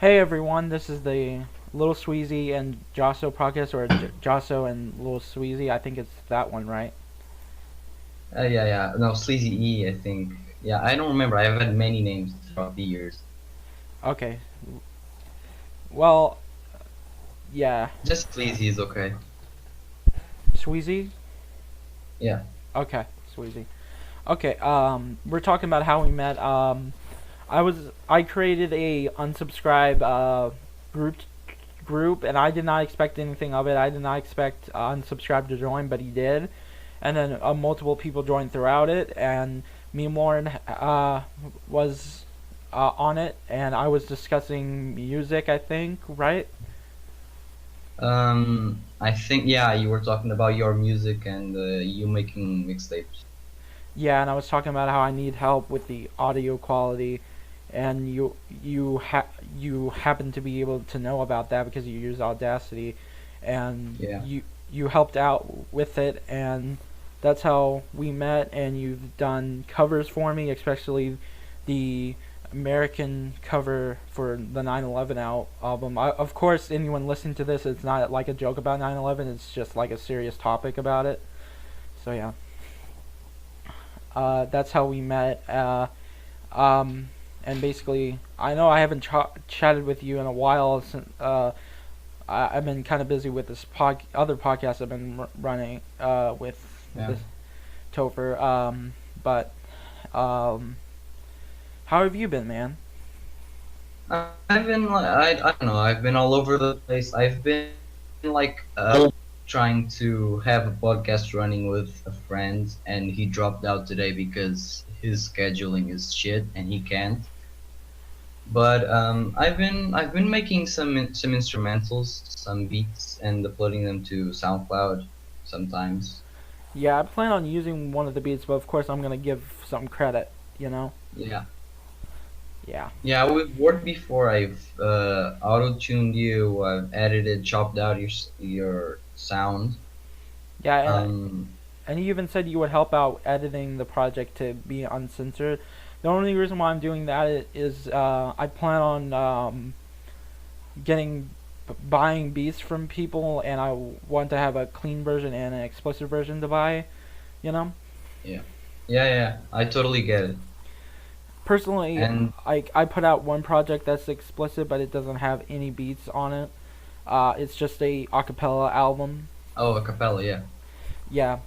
Hey everyone, this is the Little Sweezy and Joso podcast, or Joso and Little Sweezy. I think it's that one, right? Yeah. No, Sleazy E, I think. Yeah, I don't remember. I've had many names throughout the years. Okay. Well, yeah, Just Sleazy is okay. Sweezy. Yeah. Okay, Sweezy. Okay. We're talking about how we met. I created a unsubscribe group group, and I did not expect anything of it. I did not expect unsubscribe to join, but he did, and then multiple people joined throughout it, and me and Lauren was on it, and I was discussing music. I think, right? I think, yeah, you were talking about your music and you making mixtapes. Yeah, and I was talking about how I need help with the audio quality, and you happen to be able to know about that because you use Audacity, and Yeah. you helped out with it, and that's how we met. And you've done covers for me, especially the American cover for the 9/11 album. Of course, anyone listening to this, it's not like a joke about 9/11. It's just like a serious topic about it. So yeah. That's how we met. Um, and basically, I know I haven't chatted with you in a while since I've been kind of busy with this other podcast I've been running with Yeah. this Topher. But um, how have you been, man? I've been, I don't know, I've been all over the place. I've been, like, trying to have a podcast running with a friend, and he dropped out today because his scheduling is shit and he can't. But I've been making some instrumentals, some beats, and uploading them to SoundCloud sometimes. Yeah, I plan on using one of the beats, but of course I'm gonna give some credit. You know? Yeah, Yeah. yeah. We've worked before. I've auto-tuned you. I've edited, chopped out your sound. Yeah, Um, and you even said you would help out editing the project to be uncensored. The only reason why I'm doing that is I plan on getting buying beats from people, and I want to have a clean version and an explicit version to buy. You know, yeah, yeah. I totally get it. personally, And I put out one project that's explicit, but it doesn't have any beats on it. It's just a acapella album. oh, a cappella, yeah. Yeah,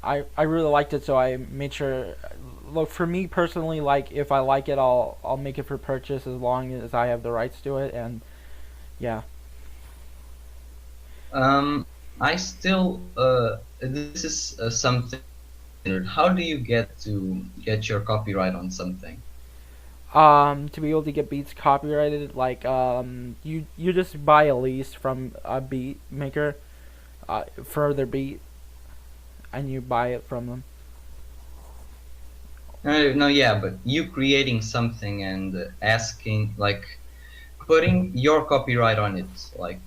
I really liked it, so I made sure. Look, for me personally, like if I like it, I'll make it for purchase as long as I have the rights to it, and yeah. Um, I still this is something. How do you get your copyright on something? To be able to get beats copyrighted, like you just buy a lease from a beat maker, for their beat, and you buy it from them. No, yeah, but you creating something and asking, like, putting your copyright on it, like,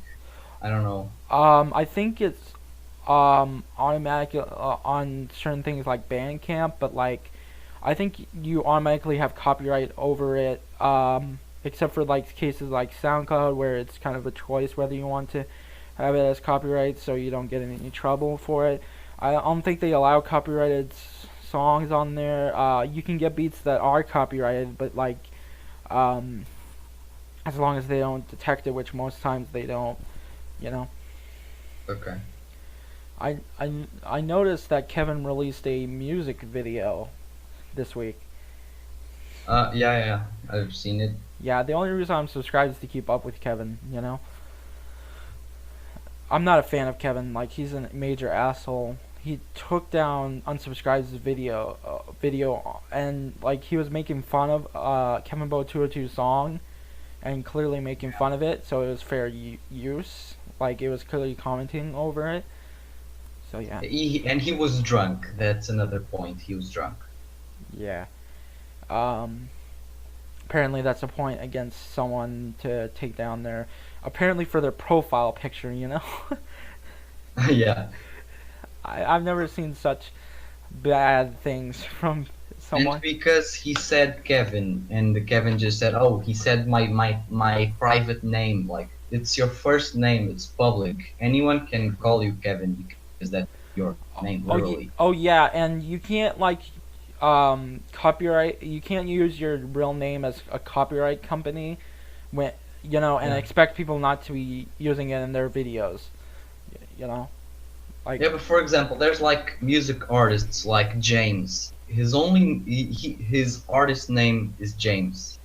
I don't know. I think it's automatic on certain things like Bandcamp, but like I think you automatically have copyright over it. Except for like cases like SoundCloud where it's kind of a choice whether you want to have it as copyright, so you don't get in any trouble for it. I don't think they allow copyrighted songs on there. You can get beats that are copyrighted, but like um, as long as they don't detect it, which most times they don't, you know. Okay. I noticed that Kevin released a music video this week. Yeah, I've seen it. Yeah, the only reason I'm subscribed is to keep up with Kevin. You know, I'm not a fan of Kevin. Like he's a major asshole. He took down unsubscribed's video, and like he was making fun of Kevinbo202 song, and clearly making fun of it. So it was fair use. Like it was clearly commenting over it. So yeah, And he was drunk. That's another point. He was drunk. yeah. Um, apparently that's a point against someone to take down their, apparently for their profile picture. You know, Yeah. I've never seen such bad things from And someone. because he said Kevin, and the Kevin just said, "Oh, he said my private name. Like it's your first name. It's public. Anyone can call you Kevin because that's your name, literally." Oh yeah, and you can't like copyright. You can't use your real name as a copyright company when and Yeah. expect people not to be using it in their videos. You know, like Yeah, but for example, there's like music artists like James. His artist name is James,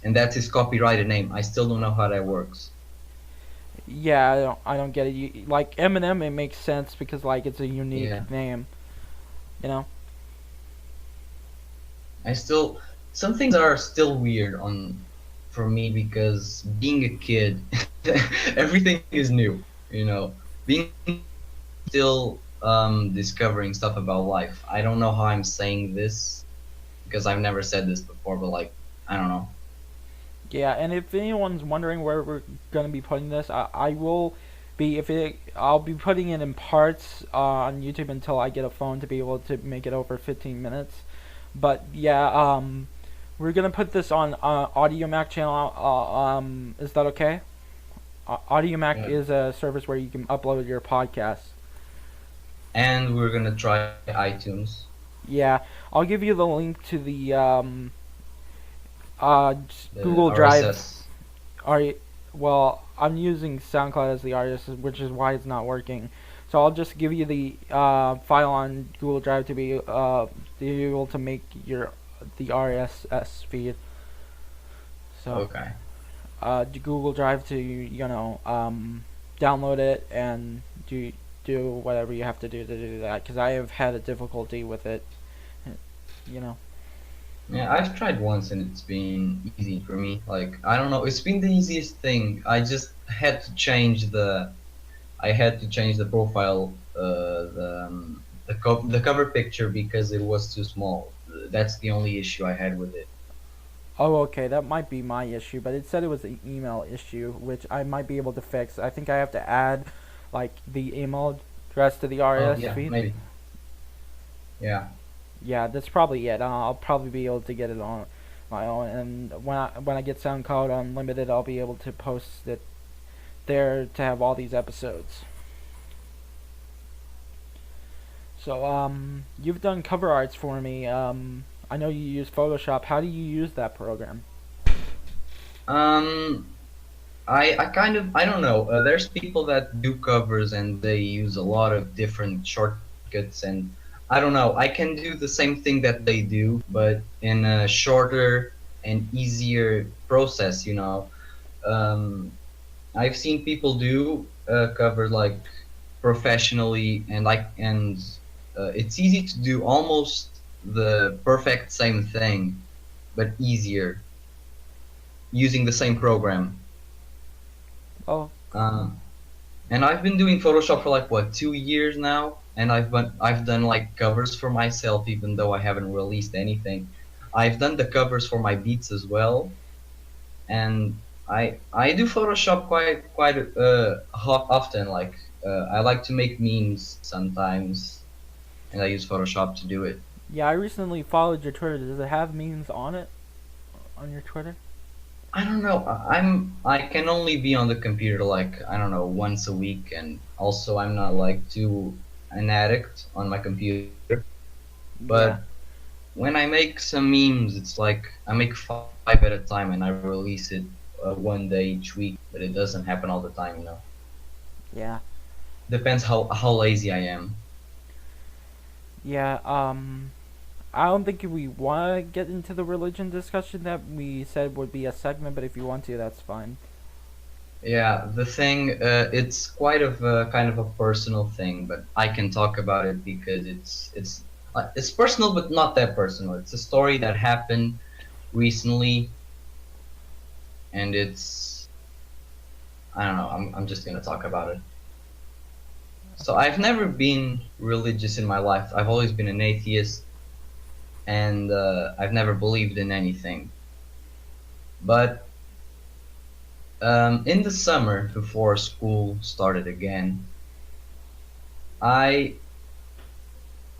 and that's his copyrighted name. I still don't know how that works. yeah, I don't get it. Like Eminem, it makes sense because like it's a Yeah, unique name. You know. I still some things are still weird on for me because being a kid, everything is new. Being still discovering stuff about life. I don't know how I'm saying this because I've never said this before, but like I don't know. Yeah, and if anyone's wondering where we're gonna be putting this, I will be if it I'll be putting it in parts on YouTube until I get a phone to be able to make it over 15 minutes. But yeah, we're gonna put this on Audio Mac channel. Is that okay? Audio Mac Yeah. is a service where you can upload your podcasts. And we're gonna try iTunes. Yeah, I'll give you the link to the The Google Drive. RSS. Alright, well, I'm using SoundCloud as the artist, which is why it's not working. So I'll just give you the file on Google Drive to be able to make the RSS feed. So Okay. Google Drive to download it and do whatever you have to do that because I have had a difficulty with it. You know. Yeah, I've tried once and it's been easy for me. Like I don't know, it's been the easiest thing. I had to change the profile, the cover picture because it was too small. That's the only issue I had with it. Oh, okay, that might be my issue, but it said it was an email issue, which I might be able to fix. I think I have to add, like, the email address to the Oh RS yeah, feed. maybe. Yeah. Yeah, that's probably it. I'll probably be able to get it on my own, and when I get SoundCloud Unlimited, I'll be able to post it there to have all these episodes. So, you've done cover arts for me. I know you use Photoshop. How do you use that program? Um, I kind of I don't know. There's people that do covers and they use a lot of different shortcuts, and I don't know. I can do the same thing that they do, but in a shorter and easier process. I've seen people do covers like professionally, and it's easy to do almost the perfect same thing, but easier using the same program. Oh, Um, And I've been doing Photoshop for like what 2 years now, and I've done like covers for myself, even though I haven't released anything. I've done the covers for my beats as well, and I do Photoshop quite often. Like I like to make memes sometimes, and I use Photoshop to do it. yeah, I recently followed your Twitter. Does it have memes on it? On your Twitter? I don't know. I can only be on the computer like I don't know once a week, and also I'm not like too an addict on my computer. Yeah. But when I make some memes, it's like I make five at a time and I release it one day each week. But it doesn't happen all the time. Yeah. Depends how lazy I am. Yeah, I don't think we want to get into the religion discussion that we said would be a segment, but if you want to, that's fine. Yeah, the thing, it's quite of a kind of a personal thing, but I can talk about it because it's personal, but not that personal. It's a story that happened recently, and it's I don't know. I'm just gonna talk about it. So I've never been religious in my life. I've always been an atheist, and I've never believed in anything. But in the summer before school started again, I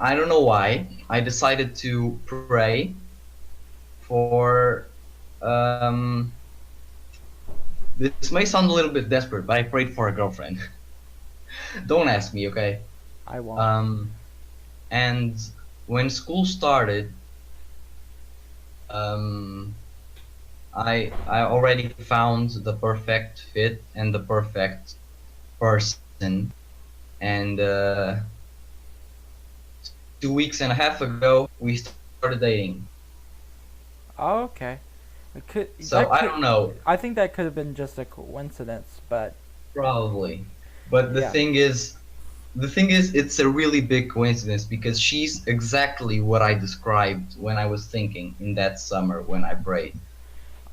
I don't know why, I decided to pray for um. This may sound a little bit desperate, but I prayed for a girlfriend. Don't ask me, okay? I won't. Um, and when school started, um, I already found the perfect fit and the perfect person, and 2 weeks and a half ago we started dating. Oh, okay. It could So that I could don't know, I think that could have been just a coincidence, but probably, but yeah. the thing is, it's a really big coincidence because she's exactly what I described when I was thinking in that summer when I prayed.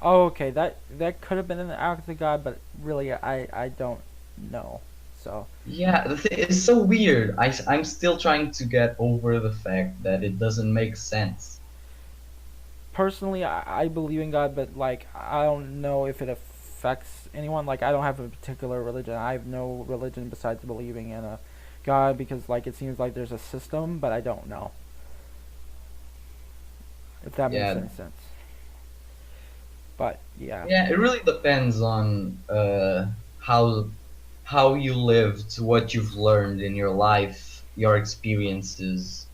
Oh, okay. That could have been an act of God, but really, I don't know. So Yeah, the thing is so weird. I'm still trying to get over the fact that it doesn't make sense. personally, I believe in God, but like I don't know if it affects anyone. Like I don't have a particular religion. I have no religion besides believing in a God because like it seems like there's a system, but I don't know if that makes Yeah, any sense. But yeah. yeah, it really depends on how you lived, what you've learned in your life, your experiences,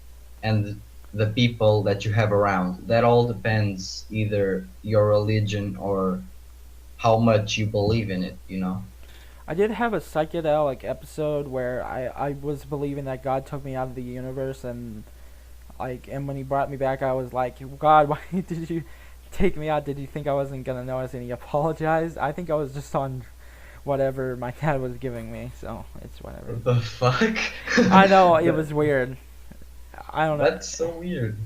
and the people that you have around. That all depends either your religion or how much you believe in it, you know? I did have a psychedelic episode where I was believing that God took me out of the universe and like and when he brought me back I was like, God, why did you take me out? Did you think I wasn't gonna notice? And he apologized. I think I was just on whatever my dad was giving me, so it's whatever. What the fuck? I know it That, was weird. I don't know. that's so weird.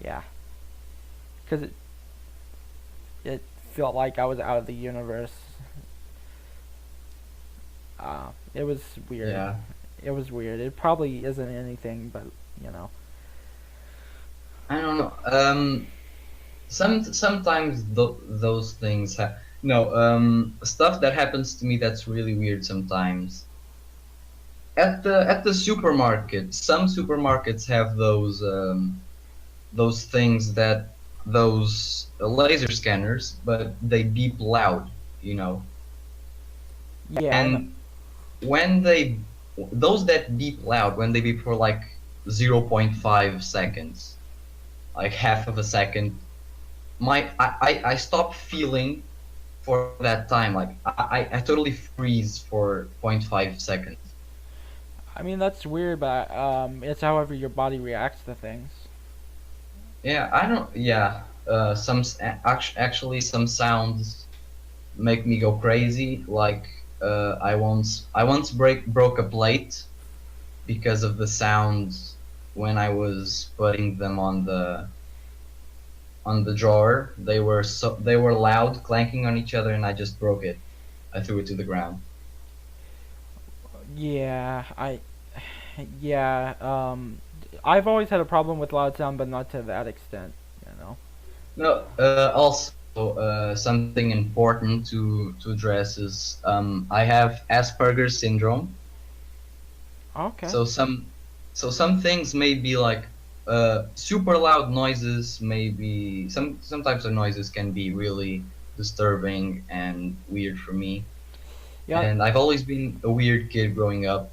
Yeah, because it felt like I was out of the universe. It was weird. Yeah. It was weird. It probably isn't anything, but you know. I don't know. Sometimes those things no stuff that happens to me that's really weird sometimes. At the supermarket, some supermarkets have those things that those laser scanners, but they beep loud, you know. Yeah, I know. And when they those that beep loud, when they beep for like 0.5 seconds, like half of a second, I stop feeling for that time. Like I totally freeze for zero point 0.5 seconds. I mean that's weird, but it's however your body reacts to things. Yeah, I don't. Yeah, actually some sounds make me go crazy. Like I once broke a plate because of the sounds when I was putting them on the drawer. They were loud, clanking on each other, and I just broke it. I threw it to the ground. Yeah, yeah. I've always had a problem with loud sound, but not to that extent. You know. No, also something important to address is I have Asperger's syndrome. Okay. So some things may be like super loud noises. Maybe some types of noises can be really disturbing and weird for me. Yeah. And I've always been a weird kid growing up.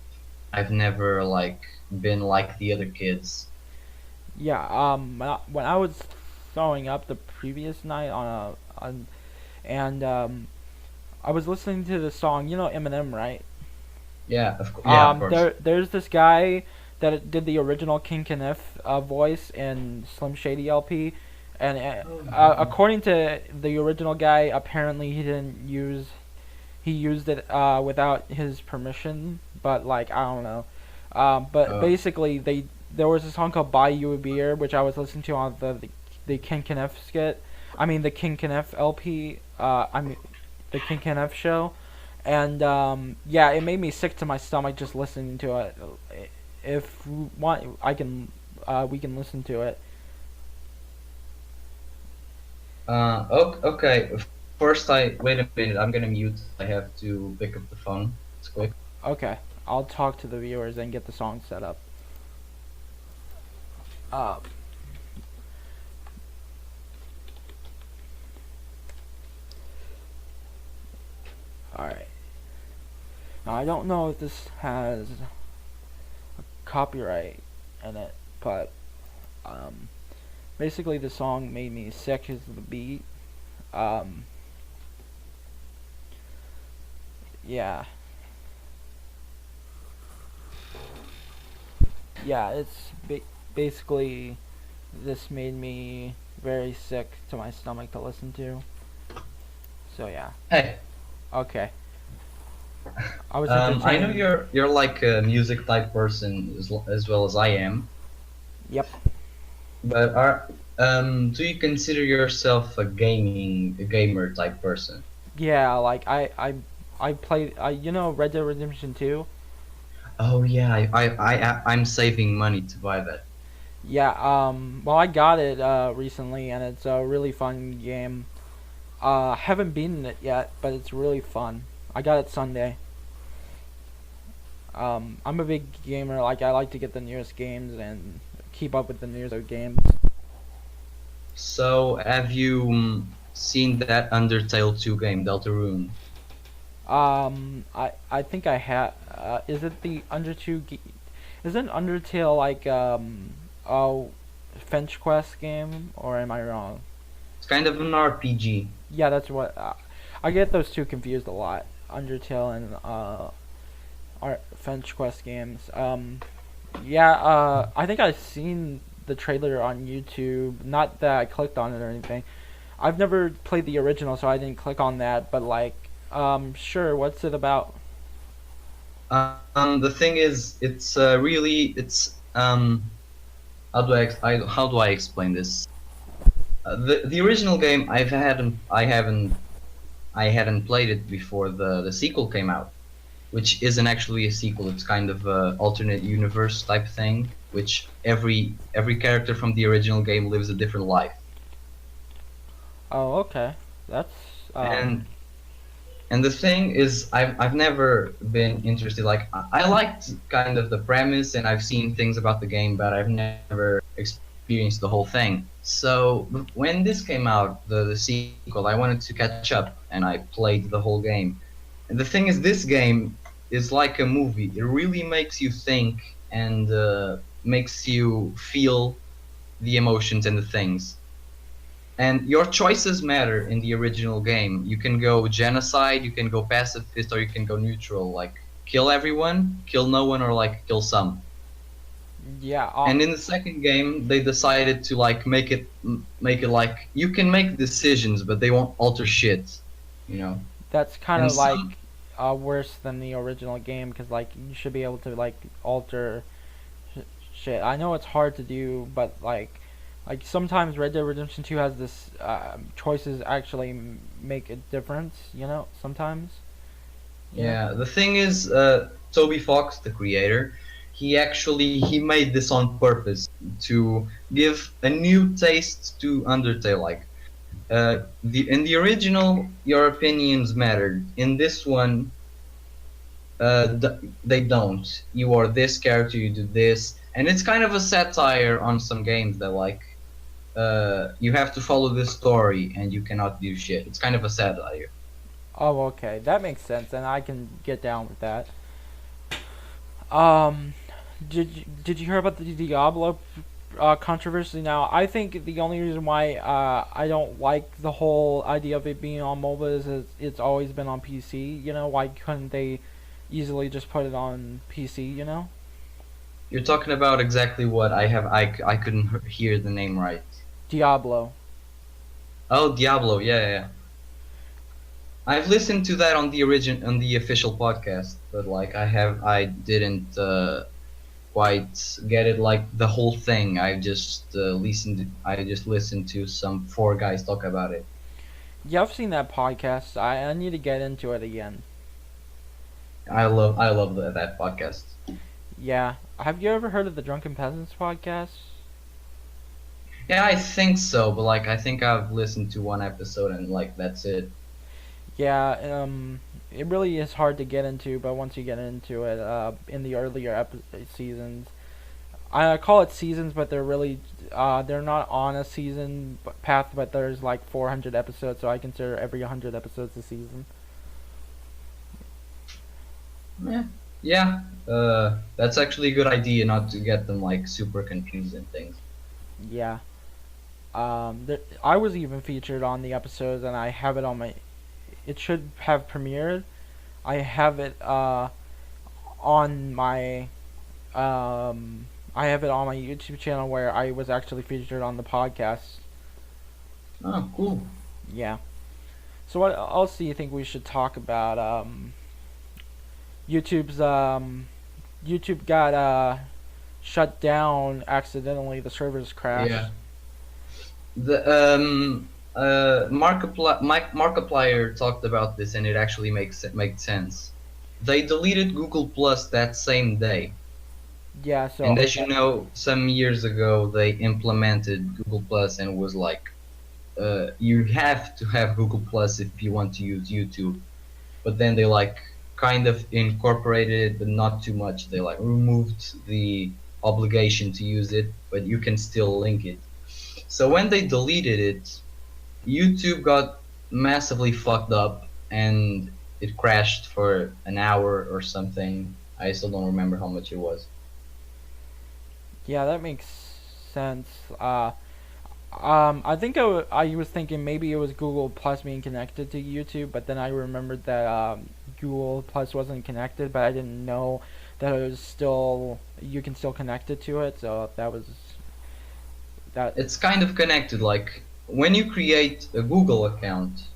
I've never like been like the other kids. Yeah. When I was throwing up the previous night and I was listening to the song. You know Eminem, right? Yeah, yeah, of course. There's this guy that did the original King Kniff voice in Slim Shady LP, and according to the original guy, apparently he used it without his permission, but like I don't know. But Uh, basically, there was a song called "Buy You a Beer," which I was listening to on the King Kniff skit. I mean the King Kniff LP. I mean the King Kniff show, and yeah, it made me sick to my stomach just listening to it. If you want, I can we can listen to it. okay. First, I wait a minute. I'm gonna mute. I have to pick up the phone. It's quick. Okay, I'll talk to the viewers and get the song set up. Uh, Alright. Now, I don't know if this has copyright in it, but um, basically the song made me sick as the beat. Um, yeah. Yeah, it's basically this made me very sick to my stomach to listen to. So yeah. Hey, Okay. I was I know entertained. you're like a music type person as well as I am, Yep. but do you consider yourself a gamer type person? Yeah, like I played you know Red Dead Redemption 2? Oh yeah, I'm saving money to buy that. Yeah, well I got it recently and it's a really fun game. Haven't beaten it yet, but it's really fun. I got it Sunday. I'm a big gamer, like I like to get the newest games and keep up with the newest games. So have you seen that Undertale 2 game, Deltarune? I think I have. Is it the Isn't Undertale like a Fetch Quest game, or am I wrong? It's kind of an RPG. Yeah, that's what I get those two confused a lot. Undertale and Fetch Quest games. Yeah. I think I've seen the trailer on YouTube. Not that I clicked on it or anything. I've never played the original, so I didn't click on that. But like, sure. What's it about? The thing is, it's really it's how do I explain this? The original game I hadn't played it before the sequel came out, which isn't actually a sequel. It's kind of a alternate universe type thing, which every character from the original game lives a different life. Oh, okay. That's And the thing is, I've never been interested. Like I liked kind of the premise, and I've seen things about the game, but I've never experienced the whole thing. So when this came out, the sequel, I wanted to catch up, and I played the whole game. And the thing is, this game is like a movie. It really makes you think and makes you feel the emotions and the things. And your choices matter in the original game. You can go genocide, you can go pacifist, or you can go neutral. Like kill everyone, kill no one, or like kill some. yeah. And in the second game, they decided to like make it like you can make decisions, but they won't alter shit, you know. That's kind And of like some, worse than the original game because like you should be able to like alter shit. I know it's hard to do, but like sometimes Red Dead Redemption 2 has this choices actually make a difference. You know, sometimes. You know. yeah, the thing is, Toby Fox, the creator, he made this on purpose to give a new taste to Undertale. Like the in the original, your opinions mattered. In this one, they don't. You are this character, you do this, and it's kind of a satire on some games that like you have to follow this story and you cannot do shit. It's kind of a satire. Oh, okay, that makes sense, and I can get down with that. Um, did you hear about the Diablo controversy? Now, I think the only reason why I don't like the whole idea of it being on mobile is it's always been on PC. You know, why couldn't they easily just put it on PC? You know, You're talking about exactly what I have. I couldn't hear the name right. Diablo. Oh, Diablo. Yeah, yeah, yeah. I've listened to that on the official podcast, but like I didn't quite get it like the whole thing. I just listened to some four guys talk about it. Yeah, I've seen that podcast. I need to get into it again. I love that podcast. Yeah, have you ever heard of the Drunken Peasants podcast? Yeah, I think so, but like I think I've listened to one episode and like that's it. Yeah, it really is hard to get into, but once you get into it, in the earlier seasons, I call it seasons, but they're really they're not on a season path. But there's like 400 episodes, so I consider every 100 episodes a season. Yeah, yeah. That's actually a good idea, not to get them like super confused and things. Yeah. I was even featured on the episodes, and I have it on my. It should have premiered. I have it on my. I have it on my YouTube channel where I was actually featured on the podcast. Oh, cool. Yeah. So what else do you think we should talk about? YouTube's YouTube got shut down accidentally. The servers crashed. Yeah. The Markiplier talked about this, and it actually makes sense. They deleted Google Plus that same day, Yeah. and So as you know, some years ago they implemented Google Plus and was like, you have to have Google Plus if you want to use YouTube. But then they like kind of incorporated it, but not too much. They like removed the obligation to use it, but you can still link it. So when they deleted it, YouTube got massively fucked up and it crashed for an hour or something. I still don't remember how much it was. yeah, that makes sense. I think I was thinking maybe it was Google Plus being connected to YouTube, but then I remembered that Google Plus wasn't connected, but I didn't know that it was still you can still connect it to it. So that was that. It's kind of connected. Like when you create a Google account,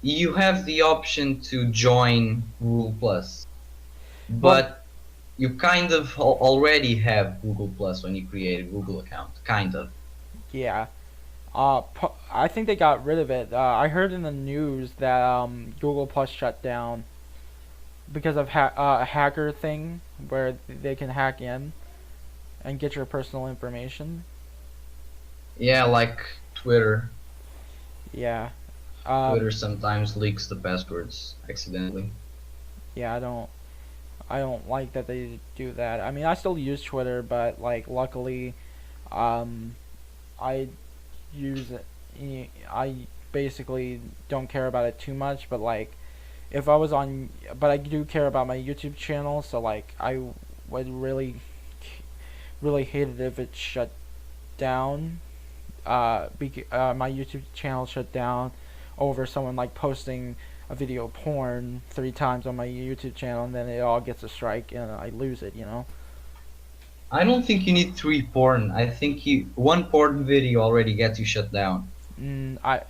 you have the option to join Google Plus, Well, but you kind of already have Google Plus when you create a Google account. Kind of. yeah. I think they got rid of it. I heard in the news that Google Plus shut down because of a hacker thing where they can hack in and get your personal information. Yeah, like Twitter. Yeah. Twitter Um, sometimes leaks the passwords accidentally. yeah, I don't like that they do that. I mean, I still use Twitter, but like luckily, um, I use it. I basically don't care about it too much, but like if I was on, but I do care about my YouTube channel, so like I would really hate it if it shut down. My YouTube channel shut down over someone like posting a video of porn 3 times on my YouTube channel, and then it all gets a strike and I lose it. You know. I don't think you need three porn. I think one porn video already gets you shut down. Mm, I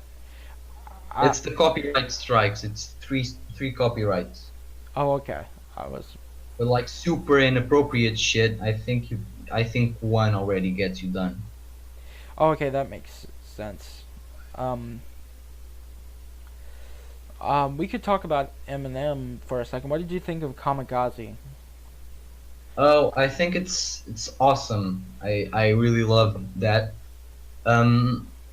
It's the copyright strikes. It's three copyrights. oh okay. I was But like super inappropriate shit, I think one already gets you done. oh okay. That makes sense. Um, we could talk about Eminem for a second. What did you think of Kamikaze? Oh, I think it's awesome. I really love that.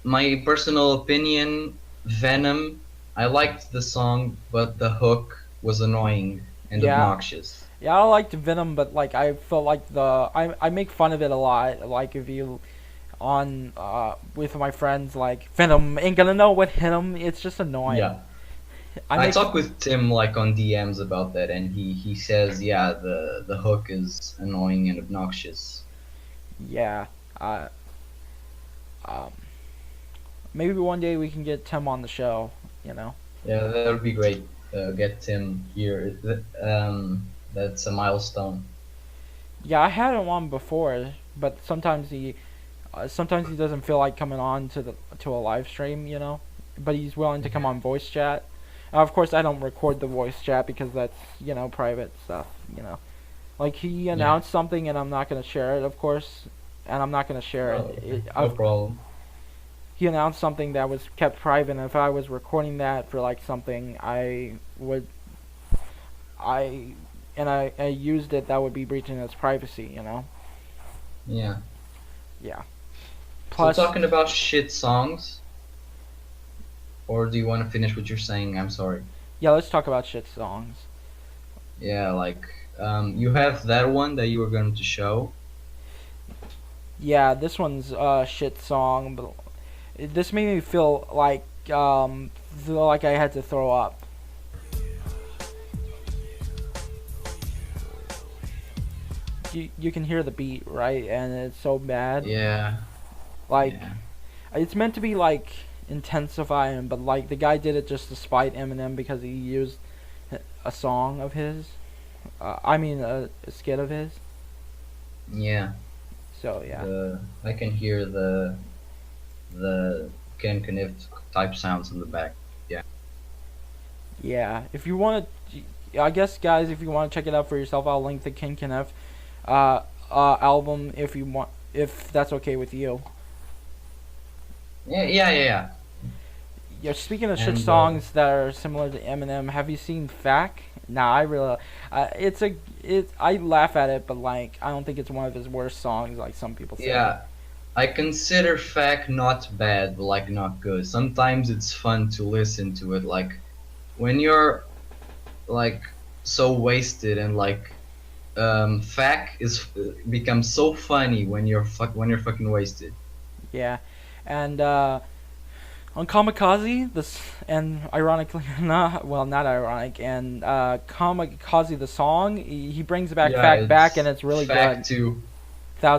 My personal opinion, Venom. I liked the song, but the hook was annoying and Yeah, obnoxious. yeah, I liked Venom, but like I felt like I make fun of it a lot. Like if you on with my friends, like Venom ain't gonna know what hit him. It's just annoying. Yeah. I I make talked with Tim like on DMs about that, and he says, yeah, the hook is annoying and obnoxious. yeah. Uh, um, maybe one day we can get Tim on the show. You know. Yeah, that would be great. Get Tim here. That's a milestone. Yeah, I had him on before, but sometimes he doesn't feel like coming on to a live stream. You know, but he's willing to come on voice chat. Of course, I don't record the voice chat because that's private stuff. You know, like he Yeah, announced something and I'm not gonna share it, of course, and I'm not gonna share it. no problem. He announced something that was kept private, and if I was recording that for like something, I I used it, that would be breaching his privacy. You know. Yeah. Yeah. So Plus, talking about shit songs, or do you want to finish what you're saying? I'm sorry. yeah, let's talk about shit songs. Yeah, like you have that one that you were going to show. Yeah, this one's a shit song, but this made me feel like I had to throw up. You can hear the beat, right? And it's so bad. Yeah, Like yeah, it's meant to be like intensifying, but like the guy did it just to spite Eminem because he used a song of his. I mean a skit of his. yeah. So yeah. The I can hear the Ken Kniff type sounds in the back. Yeah. Yeah, if you want to, I guess guys, if you want to check it out for yourself, I'll link the King Kenneth album if you want, if that's okay with you. Yeah, yeah, yeah, yeah. Yeah, speaking of shit And songs that are similar to Eminem, have you seen Fack? Nah, I really, I laugh at it, but like I don't think it's one of his worst songs, like some people say. yeah, I consider Fact not bad, but like not good. Sometimes it's fun to listen to it, like when you're like so wasted and like Fact is becomes so funny when when you're fucking wasted. Yeah, and on Kamikaze, this and ironically, not ironic, and Kamikaze the song, he brings back Yeah, Fact back, and it's it's really good. Fact to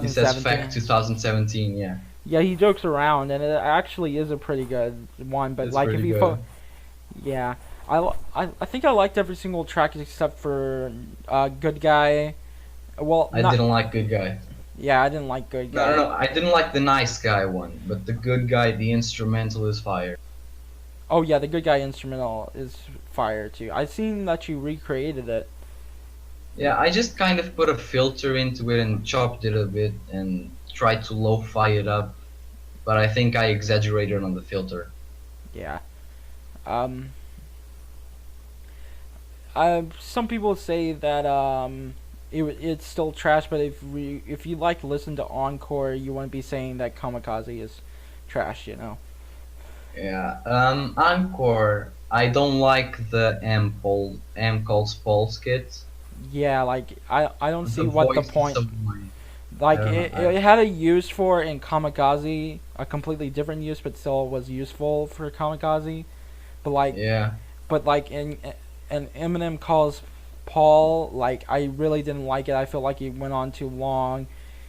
he says Fact 2017. 2017. Yeah, Yeah, he jokes around, and it actually is a pretty good one. But it's like, if pretty you, good. yeah, I think I liked every single track except for Good Guy. Well, I not didn't like Good Guy. yeah, I didn't like Good No, no, Guy. no. I didn't like the Nice Guy one, but the Good Guy, the instrumental is fire. Oh yeah, the Good Guy instrumental is fire too. I seen that you recreated it. Yeah, I just kind of put a filter into it and chopped it a bit and tried to lo-fi it up, but I think I exaggerated on the filter. Yeah. Um. Some people say that it's still trash, but if you like listen to Encore, you wouldn't be saying that Kamikaze is trash. You know. Yeah. Encore. I don't like the M calls Paul skit. Yeah, like I don't see The what the voice is point. so annoying. I Like don't know. it had a use for in Kamikaze, a completely different use, but still was useful for Kamikaze. But like, Yeah. in and Eminem calls Paul, like I really didn't like it. I feel like it went on too long,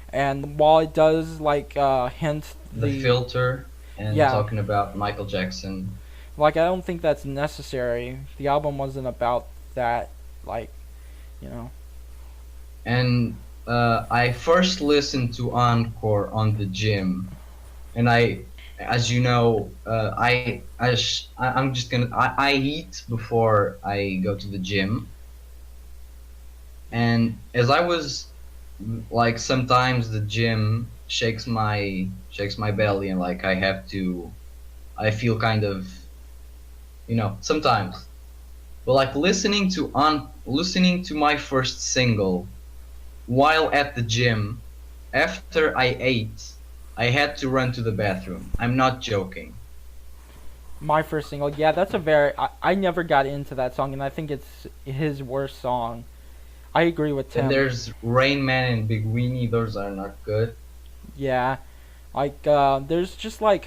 and while it does like hint The the filter and yeah, talking about Michael Jackson. like I don't think that's necessary. The album wasn't about that, like you know. And I first listened to Encore on the gym, and as you know, I'm just gonna I eat before I go to the gym, and as I was like sometimes the gym shakes my belly, and like I feel kind of sometimes, but like listening to my first single while at the gym after I ate, I had to run to the bathroom. I'm not joking. My first single, yeah, that's a very. I never got into that song, and I think it's his worst song. I agree with Then Tim. there's Rain Man and Big Weenie. Those are not good. Yeah, like there's just like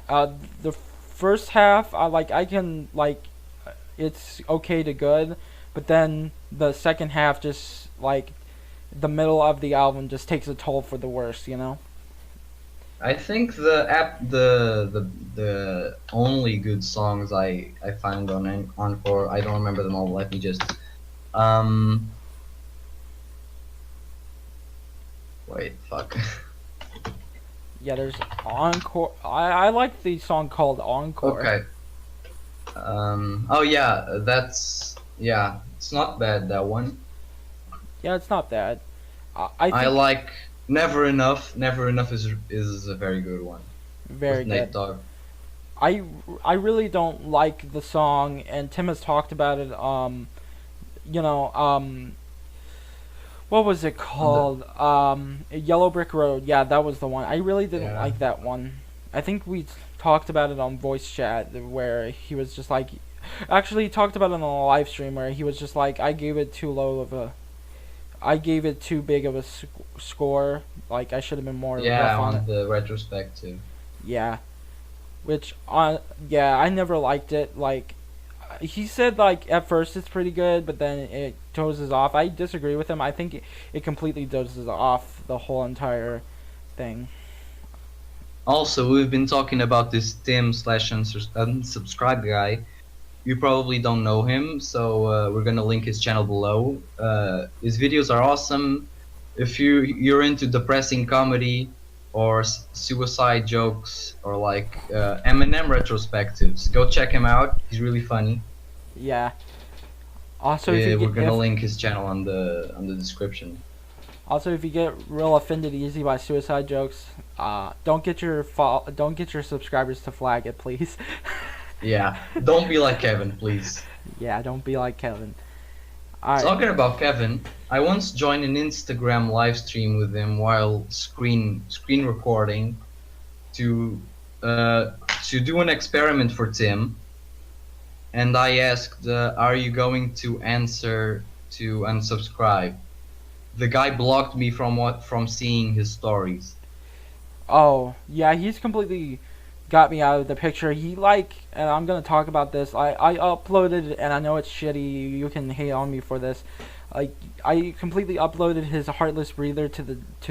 the first half. I can like, it's okay to good, but then the second half just like the middle of the album just takes a toll for the worst. You know. I think the only good songs I found on Encore. I don't remember them all. Let me just um wait. Fuck. Yeah, there's Encore. I like the song called Encore. Okay. Oh yeah. Yeah. It's not bad, that one. Yeah, it's not bad. I I think like Never Enough. Never Enough is a very good one very with Nate good. Dogg. I I really don't like the song, and Tim has talked about it. You know, what was it On the called? Yellow Brick Road. Yeah, that was the one. I really didn't Yeah. like that one. I think we talked about it on voice chat where he was just like, actually he talked about it on a live stream where he was just like, I gave it too low of I gave it too big of a score. Like I should have been more Yeah, rough on it. on the retrospective. Yeah, which yeah, I never liked it. Like he said, like at first it's pretty good, but then it dozes off. I disagree with him. I think it completely dozes off the whole entire thing. Also, we've been talking about this Tim slash unsubscribe guy. You probably don't know him, so we're gonna link his channel below. His videos are awesome. If you're into depressing comedy or suicide jokes or like Eminem retrospectives, go check him out. He's really funny. Yeah. Also, if you We're get gonna link his channel on the description. if you get real offended easy by suicide jokes, don't get your subscribers to flag it, please. Yeah, don't be like Kevin, please. Yeah, don't be like Kevin. Alright. Talking about Kevin, I once joined an Instagram live stream with him while screen recording to uh, to do an experiment for Tim, and I asked, "Are you going to answer to unsubscribe?" The guy blocked me from seeing his stories. Oh, yeah, he's completely got me out of the picture. He and I'm gonna talk about this. I uploaded, and I know it's shitty. You can hate on me for this. Like I completely uploaded his Heartless Breather to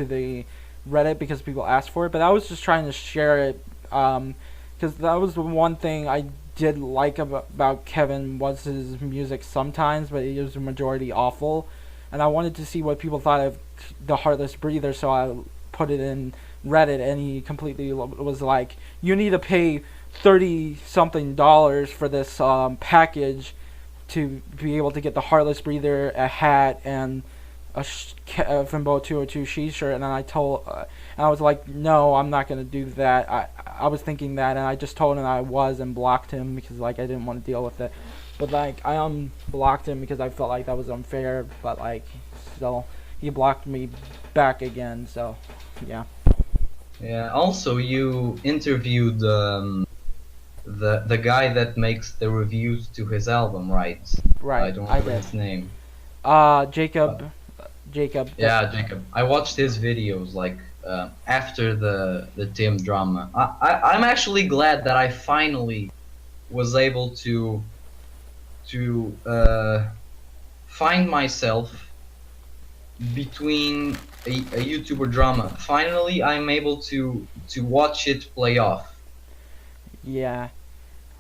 the Reddit because people asked for it. But I was just trying to share it, because that was the one thing I did like about Kevin was his music sometimes, but it was a majority awful. And I wanted to see what people thought of the Heartless Breather, so I put it in Reddit, and he completely was like, "You need to pay $30-something for this package to be able to get the Heartless Breather, a hat, and a Kevinbo202 shirt." And then I was like, "No, I'm not gonna do that." I was thinking that, and I just told him I was and blocked him because like I didn't want to deal with it. But like I unblocked him because I felt like that was unfair. But like still, he blocked me back again. So yeah. Yeah. Also, you interviewed the guy that makes the reviews to his album, right? I Right, don't I remember did. his name. Jacob. Jacob. Yeah, Jacob. I watched his videos like after the Tim drama. I'm actually glad that I finally was able to find myself between a YouTuber drama. Finally, I'm able to watch it play off. Yeah.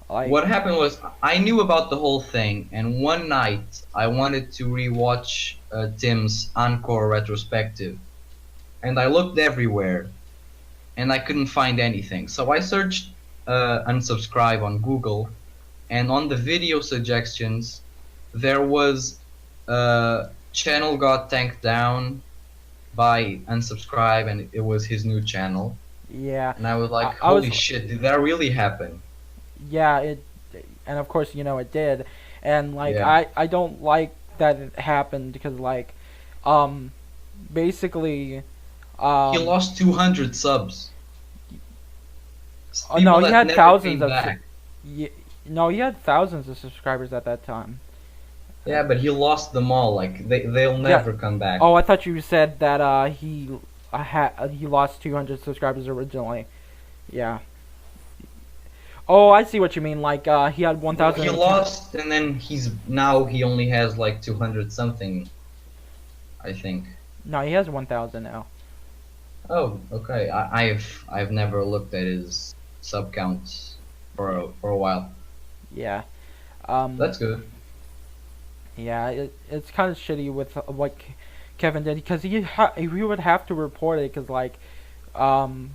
Like What happened was I knew about the whole thing, and one night I wanted to rewatch Tim's encore retrospective, and I looked everywhere, and I couldn't find anything. So I searched unsubscribe on Google, and on the video suggestions, there was channel got tanked down by unsubscribe, and it was his new channel. yeah. And I was like, I was holy shit, did that really happen? yeah, it and of course, it did. And like Yeah. I don't like that it happened because like basically He lost 200 subs. oh no, People he that had never thousands came of back. no, he had thousands of subscribers at that time. Yeah, but he lost them all. Like they'll never come back. Oh, I thought you said that he lost 200 subscribers originally. Yeah. Oh, I see what you mean. Like he had 1,000. He lost, and then he only has like 200 something, I think. No, he has 1,000 now. Oh, okay. I've never looked at his sub counts for a while. Yeah. That's good. Yeah, it's kind of shitty with what Kevin did because he would have to report it because like um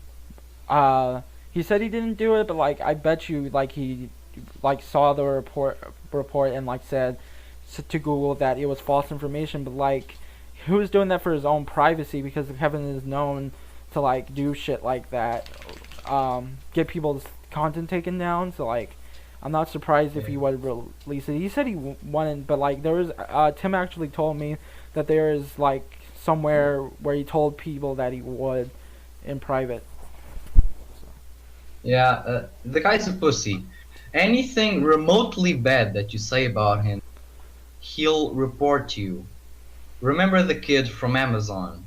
he said he didn't do it, but like I bet you like he like saw the report and like said to Google that it was false information, but like he was doing that for his own privacy because Kevin is known to like do shit like that, get people's content taken down. So like I'm not surprised if he would release it. He said he wanted, but like there was Tim actually told me that there is like somewhere where he told people that he would in private. Yeah, the guy's a pussy. Anything remotely bad that you say about him, he'll report you. Remember the kid from Amazon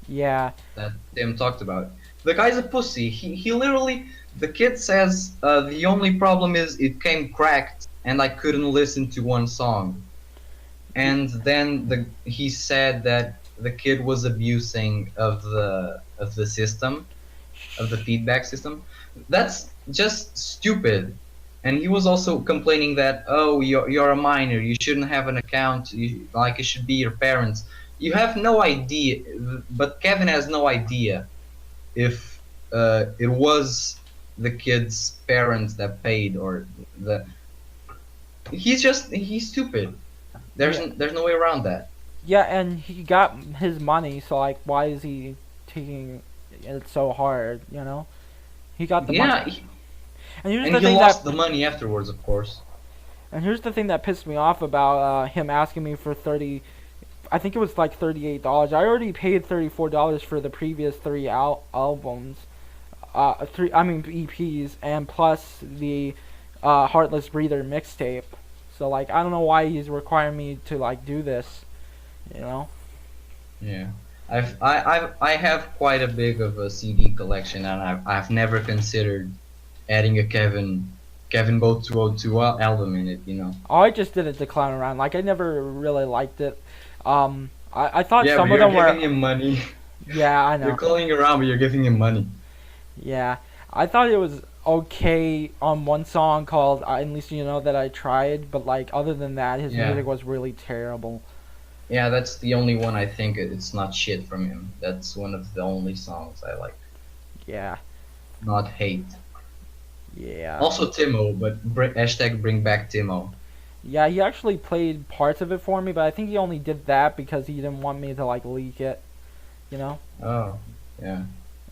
Yeah. that Tim talked about? The guy's a pussy. He literally, the kid says, the only problem is it came cracked and I couldn't listen to one song. And then he said that the kid was abusing of the system, of the feedback system. That's just stupid. And he was also complaining that, oh, you're a minor, you shouldn't have an account, like it should be your parents. You have no idea, but Kevin has no idea if it was the kid's parents that paid or the. He's stupid. Yeah. There's no way around that. Yeah, and he got his money, so like, why is he taking it so hard? You know, he got the money. Yeah, And here's and the he thing lost that, the money afterwards, of course. and here's the thing that pissed me off about him asking me for 30. I think it was like $38. I already paid $34 for the previous three albums, I mean EPs, and plus the Heartless Breather mixtape. So like, I don't know why he's requiring me to like do this. You know. Yeah, I have quite a big of a CD collection, and I've never considered adding a Kevinbo202 album in it. You know. Oh, I just did it to clown around. Like, I never really liked it. I thought Yeah, but some of you're them were. giving him money. Yeah, I You're know. calling around, but you're giving him money. Yeah, I thought it was okay on one song called "At Least You Know That I Tried," but like other than that, his Yeah. music was really terrible. Yeah, that's the only one I think it's not shit from him. That's one of the only songs I like. Yeah, Not hate. yeah, Also Timo, but hashtag bring back Timo. yeah. He actually played parts of it for me, but I think he only did that because he didn't want me to like leak it. You know. Oh, yeah.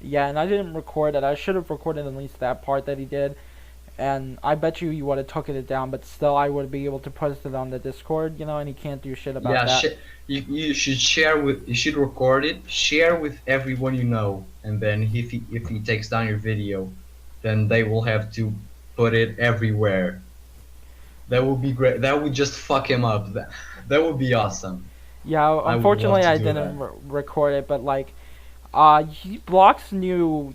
Yeah, and I didn't record it. I should have recorded at least that part that he did. And I bet you would have taken it down, but still I would be able to post it on the Discord, you know, and he can't do shit about Yeah, that. you should share with you should record it, share with everyone you know, and then if he takes down your video, then they will have to put it everywhere. That would be great. That would just fuck him up. That would be awesome. Yeah, I would love unfortunately to I do didn't that. record it, but like, he blocks new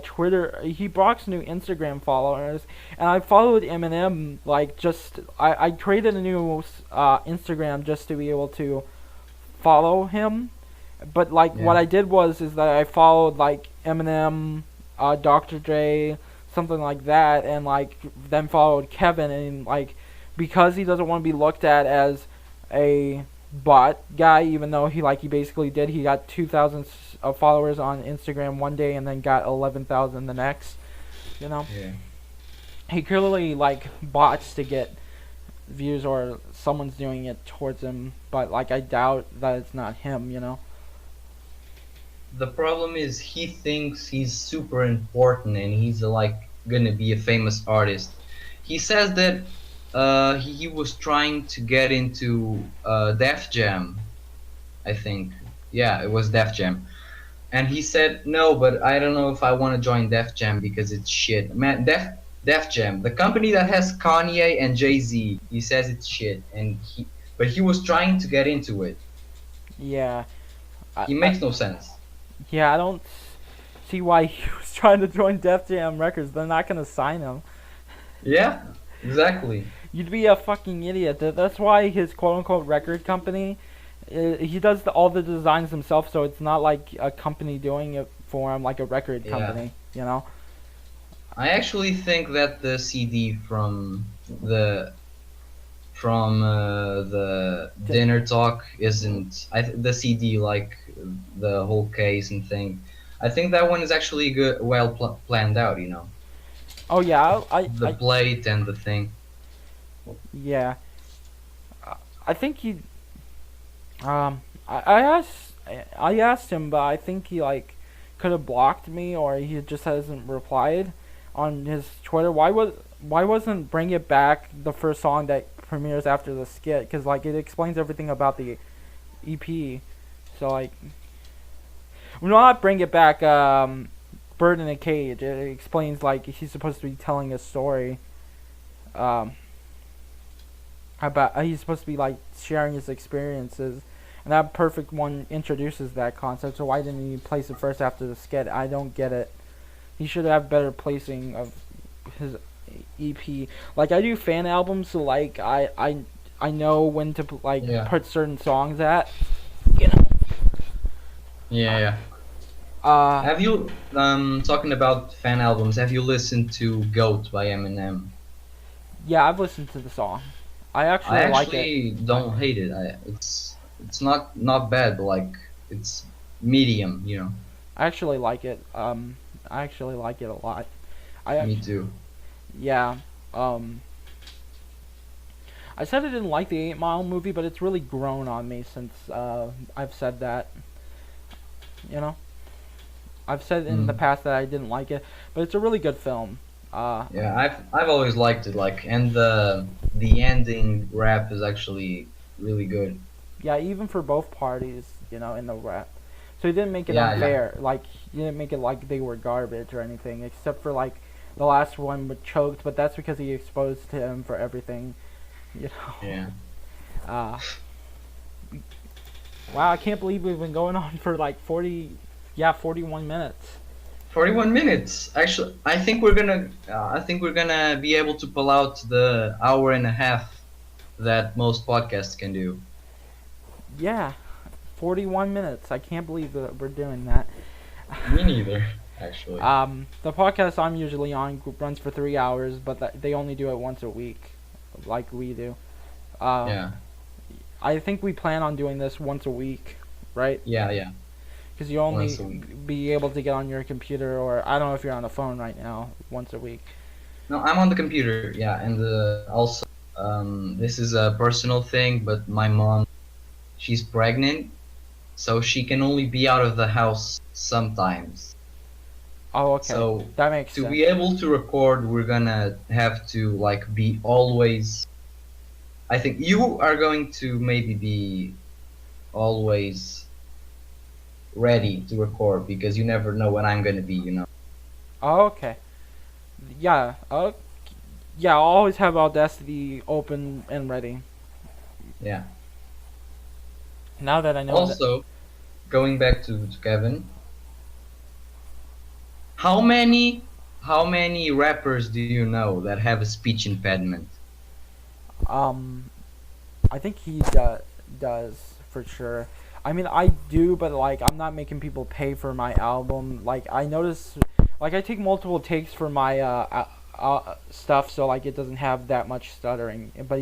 Twitter, he blocks new Instagram followers, and I followed Eminem, like, I created a new Instagram just to be able to follow him, but like, what Yeah. I did is that I followed like Eminem, Dr. Dre, something like that, and like then followed Kevin, and like, because he doesn't want to be looked at as a bot guy, even though he basically did. He got 2,000 followers on Instagram one day and then got 11,000 the next. You know, Yeah. he clearly like bots to get views, or someone's doing it towards him. But like, I doubt that it's not him. You know. The problem is he thinks he's super important and he's like gonna be a famous artist. He says that he was trying to get into Def Jam, I think. Yeah, it was Def Jam. And he said, no, but I don't know if I want to join Def Jam because it's shit. Man, Def Jam, the company that has Kanye and Jay-Z, he says it's shit. But he was trying to get into it. Yeah. He makes no sense. Yeah, I don't see why he was trying to join Def Jam Records. They're not gonna sign him. Yeah, exactly. You'd be a fucking idiot. That's why his quote-unquote record company, he does all the designs himself, so it's not like a company doing it for him, like a record Yeah. company, you know? I actually think that the CD from the dinner talk isn't the CD, like the whole case and thing. I think that one is actually good, well planned out. You know, Oh yeah, the plate and the thing. yeah. I think he, I asked him, but I think he like could have blocked me, or he just hasn't replied on his Twitter. Why wasn't Bring It Back the first song that premieres after the skit? Because like, it explains everything about the EP. So like, well, not Bring It Back. Bird in a Cage. It explains like he's supposed to be telling a story. About he's supposed to be like sharing his experiences, And that Perfect One introduces that concept, so why didn't he place it first after the skit? I don't get it. He should have better placing of his EP. Like, I do fan albums, so like I know when to Yeah. put certain songs at, you know. Yeah, yeah. Uh, Have you talking about fan albums? Have you listened to "Goat" by Eminem? yeah, I've listened to the song. I I actually like it. actually don't hate it. It's not bad, but like it's medium, you know. I actually like it. I actually like it a lot. I Me actually, too. yeah. Um, I said I didn't like the 8 Mile movie, but it's really grown on me since I've said that. You know, I've said in the Mm. past that I didn't like it, but it's a really good film. Uh, Yeah, I've always liked it. Like, and the ending rap is actually really good. yeah, even for both parties, in the rap. So he didn't make it Yeah, yeah. unfair. Like he didn't make it like they were garbage or anything, except for like the last one with choked. But that's because he exposed him for everything. You know. Yeah. Uh, wow, I can't believe we've been going on for like 41 minutes. 41 minutes. Actually, I think we're gonna be able to pull out the hour and a half that most podcasts can do. Yeah, 41 minutes. I can't believe that we're doing that. Me neither, actually. The podcast I'm usually on runs for 3 hours, but they only do it once a week, like we do. Uh, Yeah. I think we plan on doing this once a week, right? Yeah, yeah. Because you only Once a week. be able to get on your computer, or I don't know if you're on the phone right now, once a week. No, I'm on the computer. Yeah, and also this is a personal thing, but my mom, she's pregnant, so she can only be out of the house sometimes. Oh, okay. So That makes to sense. be able to record, we're gonna have to like be always. I think you are going to maybe be always ready to record because you never know when I'm gonna be, you know. Oh, okay. Yeah. Yeah. I'll always have Audacity open and ready. Yeah. Now that I know that. Also, going back to Kevin, how many rappers do you know that have a speech impediment? Um, I think he does for sure. I mean, I do, but like, I'm not making people pay for my album. Like, I notice, like, I take multiple takes for my stuff, so like, it doesn't have that much stuttering. But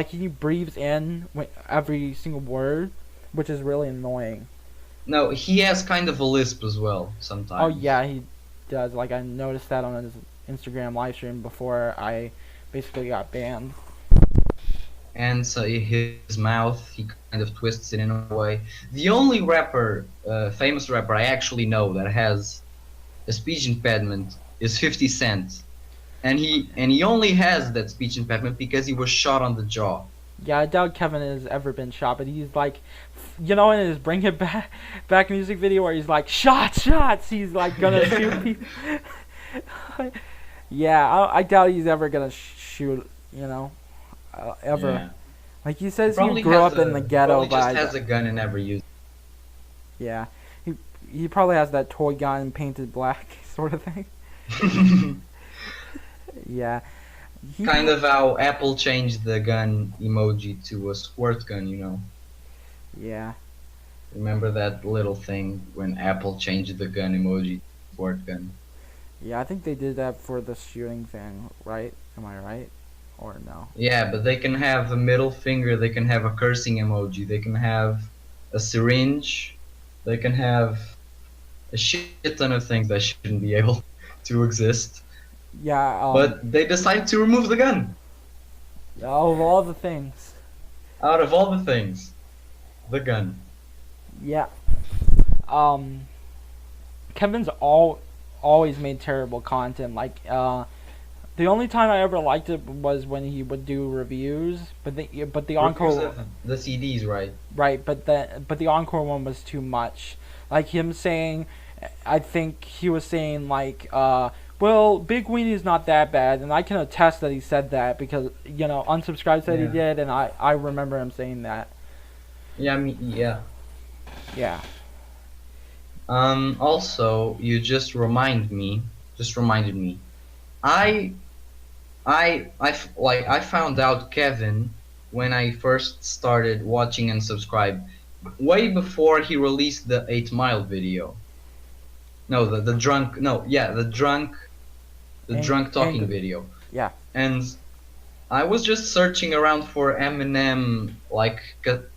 he breathes in every single word, which is really annoying. No, he has kind of a lisp as well Oh sometimes. yeah, he does. Like, I noticed that on his Instagram live stream before I basically got banned. And so his mouth, he kind of twists it in a way. The only rapper, famous rapper I actually know that has a speech impediment is 50 Cent. And he only has that speech impediment because he was shot on the jaw. Yeah, I doubt Kevin has ever been shot, but he's like, in his Bring It Back music video where he's like, shots, shots, he's like gonna shoot people. Yeah, I doubt he's ever gonna shoot, ever. Yeah. Like, he says he grew up in the ghetto, Probably just but has a gun and never uses yeah, he probably has that toy gun painted black sort of thing. it. Yeah, Kind of how Apple changed the gun emoji to a squirt gun, you know. Yeah, Remember that little thing when Apple changed the gun emoji to squirt gun? yeah. I think they did that for the shooting thing, right? Am I right, or no? Yeah, but they can have a middle finger, they can have a cursing emoji, they can have a syringe, they can have a shit ton of things that shouldn't be able to exist. Yeah. But they decide to remove the gun. Of all the things. Out of all the things, the gun. Yeah. Um, Kevin's always made terrible content. Like, the only time I ever liked it was when he would do reviews, but the Reviews encore, of the CDs, right? right? But the encore one was too much. Like him saying, I think he was saying like, well, Big Weenie is not that bad, and I can attest that he said that because Unsubscribe said he Yeah. did, and I remember him saying that. Yeah, yeah. Yeah. Also, you just reminded me. I, like, I found out Kevin when I first started watching and subscribe, way before he released the 8 Mile video. No, the drunk, no, yeah, the drunk talking Anger. video. Yeah. And I was just searching around for Eminem, like,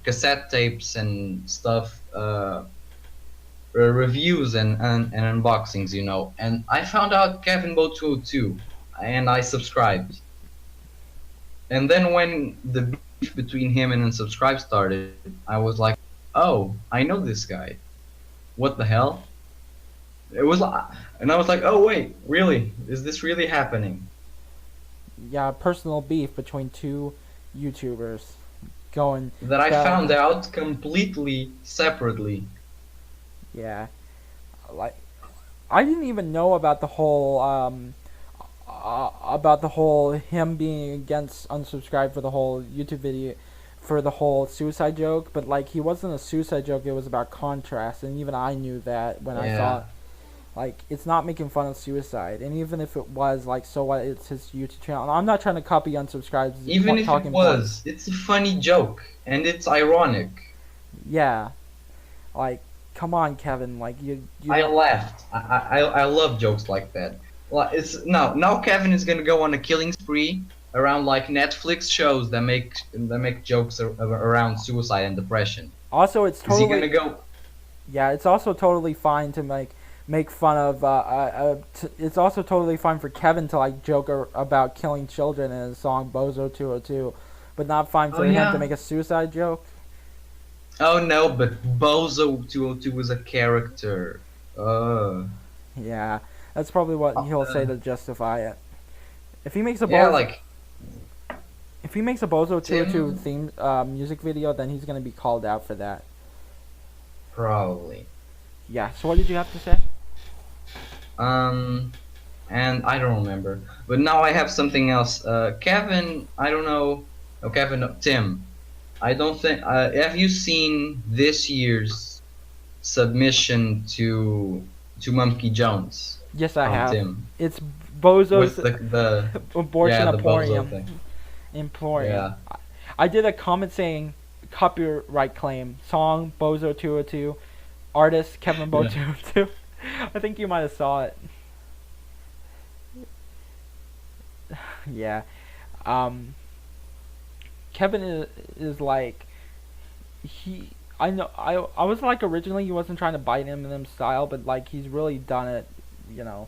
cassette tapes and stuff, reviews and unboxings, and I found out Kevinbo202, and I subscribed. And then when the beef between him and unsubscribe started, I was like, oh, I know this guy. What the hell? It was, and I was like, oh wait, really? Is this really happening? Yeah, personal beef between two YouTubers going That I that found out completely separately. yeah. Like I didn't even know about the whole him being against unsubscribe for the whole YouTube video for the whole suicide joke, but like he wasn't a suicide joke, it was about contrast, and even I knew that when I saw Yeah. it. Like it's not making fun of suicide, and even if it was, like, so what? It's his YouTube channel. And I'm not trying to copy unsubscribe's Even if it talking points. was, it's a funny joke and it's ironic. Yeah, like come on, Kevin. Like you I don't. laughed. I love jokes like that. Like, it's now Kevin is gonna go on a killing spree around like Netflix shows that make jokes around suicide and depression. Also, it's Is he totally gonna go? yeah. It's also totally fine to make fun of. It's also totally fine for Kevin to like joke about killing children in his song Bozo 202, but not fine Oh for him to yeah. make a suicide joke. Oh no, but Bozo 202 is a character. Yeah, that's probably what he'll say Uh, to justify it. If he makes a yeah, Bozo like If he makes a Bozo 202 Tim theme music video, then he's gonna be called out for that. probably. Yeah. So what did you have to say? Um, and I don't remember. But now I have something else. Kevin, I don't know. No, Kevin, no, Tim. I don't think. Have you seen this year's submission to Monkey Jones Yes, I from have. Tim It's with Bozo's the yeah, abortion the bozo emporium. thing. Emporium. Yeah. I did a comment saying copyright claim song Bozo 202, artist Kevin Bo Yeah. 202. I think you might have saw it. Yeah. Um, Kevin is like he. I know. I was like originally he wasn't trying to bite Eminem style, but like he's really done it. You know.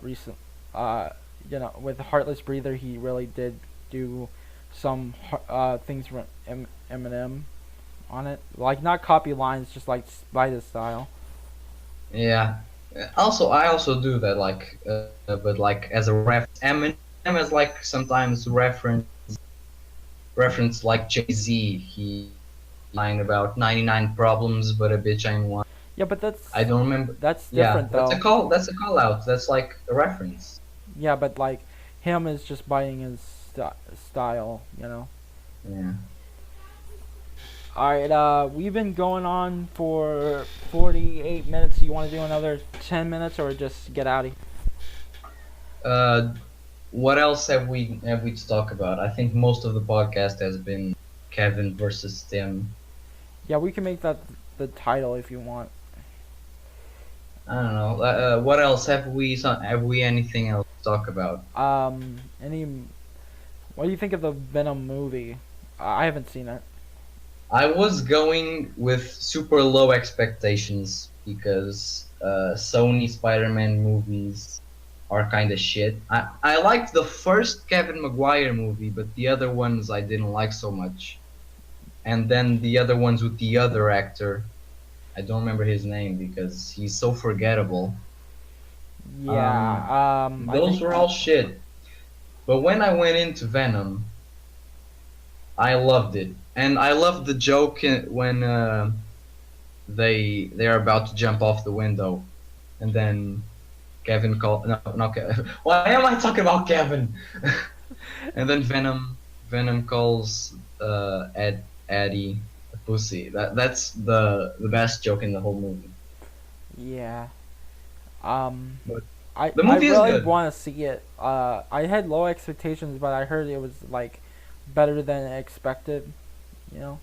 Recent. Uh, with Heartless Breather, he really did do some things from Eminem on it. Like not copy lines, just like by his style. Yeah. Also, I also do that, like, but like as a Eminem is like sometimes reference like Jay-Z. He line about 99 problems, but a bitch ain't one. Yeah, but I don't remember. that's Yeah, different that's a though. call. That's a call out. That's like a reference. Yeah, but like him is just biting his style. Yeah. All right. We've been going on for 48 minutes. You want to do another 10 minutes or just get out of here? Uh, what else have we to talk about? I think most of the podcast has been Kevin versus Tim. Yeah, we can make that the title if you want. I don't know. What else have we anything else to talk about? Any? What do you think of the Venom movie? I haven't seen it. I was going with super low expectations because Sony Spider-Man movies are kind of shit. I liked the first Kevin Maguire movie, but the other ones I didn't like so much. And then the other ones with the other actor, I don't remember his name because he's so forgettable. Um, Yeah. I those think. were all shit. But when I went into Venom, I loved it, and I loved the joke when they're about to jump off the window, and then Kevin called. No, not Kevin. Why am I talking about Kevin? And then Venom calls Eddie. pussy. That's the best joke in the whole movie. Yeah. Um, But I the I movie is really good. want to see it. I had low expectations, but I heard it was like better than expected. You know.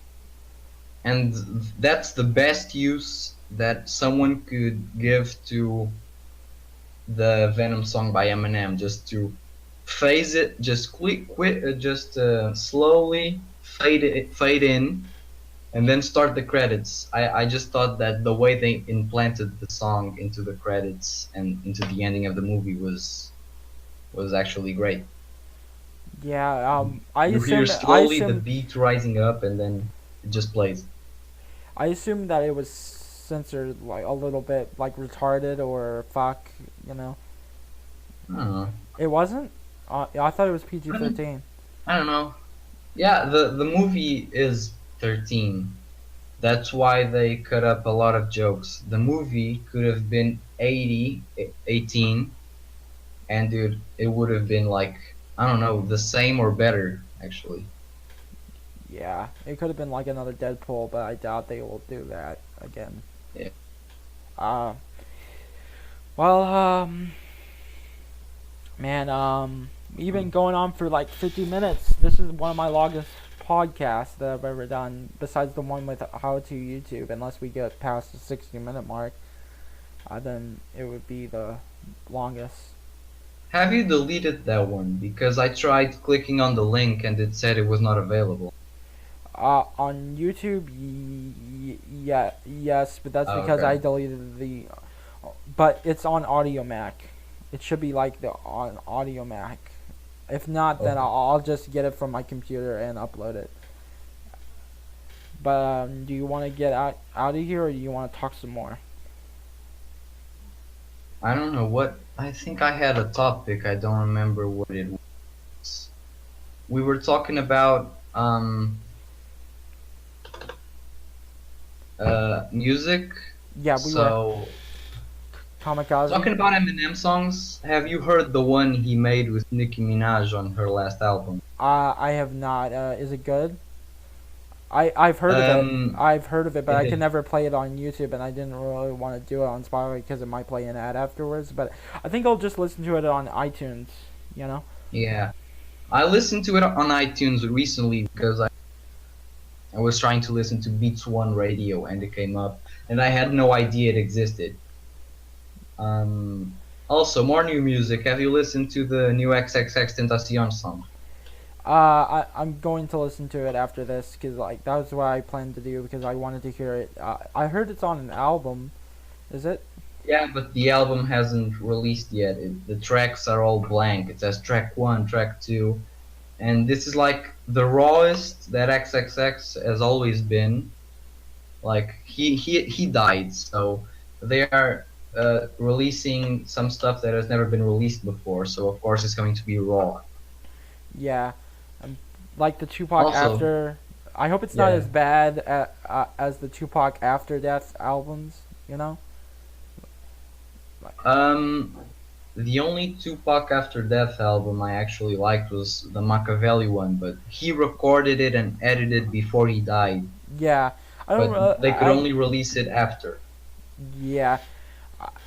And that's the best use that someone could give to the Venom song by Eminem, just to phase it, just just slowly fade in, and then start the credits. I just thought that the way they implanted the song into the credits and into the ending of the movie was actually great. Yeah. I You hear assume I slowly the assume beat rising up, and then it just plays. I assume that it was censored like a little bit, like retarded or fuck. You know. I don't know. It wasn't. I thought it was PG I don't, 13. I don't know. Yeah, the movie is 13. That's why they cut up a lot of jokes. The movie could have been 18, and dude, it would have been like, I don't know, the same or better, actually. Yeah, it could have been like another Deadpool, but I doubt they will do that again. Yeah. Uh, well, man, we've been going on for like 50 minutes. This is one of my longest podcasts that I've ever done, besides the one with How to YouTube. Unless we get past the 60-minute mark, then it would be the longest. Have you deleted that one? Because I tried clicking on the link and it said it was not available. On YouTube, yeah, yes, but that's Oh, because I okay. deleted the. But it's on Audio Mac. It should be like the on Audio Mac. If not, then Okay. I'll just get it from my computer and upload it. But do you want to get out of here, or do you want to talk some more? I don't know what. I think I had a topic. I don't remember what it was. We were talking about music. Yeah, we were So Kamikaze. talking about Eminem songs, have you heard the one he made with Nicki Minaj on her last album? I have not. Is it good? I've heard of it. Um, I've heard of it, but I can it, never play it on YouTube, and I didn't really want to do it on Spotify because it might play an ad afterwards. But I think I'll just listen to it on iTunes. You know. yeah, I listened to it on iTunes recently because I was trying to listen to Beats One Radio and it came up, and I had no idea it existed. Um, Also, more new music. Have you listened to the new XXX Tentacion song? I'm going to listen to it after this because like that was what I planned to do because I wanted to hear it. I heard it's on an album. Is it? Yeah, but the album hasn't released yet. The tracks are all blank. It says track one, track two, and this is like the rawest that XXX has always been. Like he died, so they are releasing some stuff that has never been released before. So of course it's going to be raw. Yeah. Um, like the Tupac Also, after. I hope it's not yeah. as bad as the Tupac After Death albums. You know. Like, Um, the only Tupac After Death album I actually liked was the Machiavelli one, but he recorded it and edited before he died. yeah. I don't. But they could only release it after. Yeah.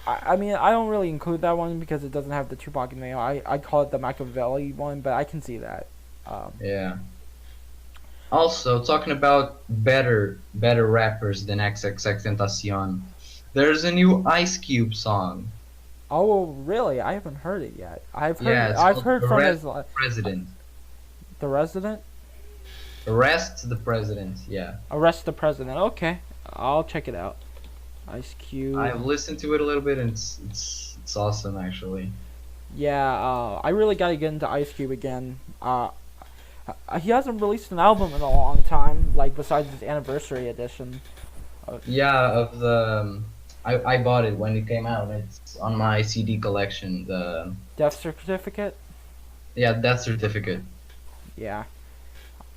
I mean, I don't really include that one because it doesn't have the Tupac in there. I call it the Machiavelli one, but I can see that. Yeah. Also, talking about better rappers than XXXTentacion, there's a new Ice Cube song. Oh, really? I haven't heard it yet. Yeah, it's I've called heard from Arrest his the President. the Resident. Arrest the President, yeah. Arrest the President. Okay, I'll check it out. Ice Cube. I've listened to it a little bit and it's awesome actually. Yeah, I really gotta get into Ice Cube again. He hasn't released an album in a long time, like besides his anniversary edition. Yeah, of the I bought it when it came out. It's on my CD collection. The Death Certificate. Yeah, Death Certificate. Yeah,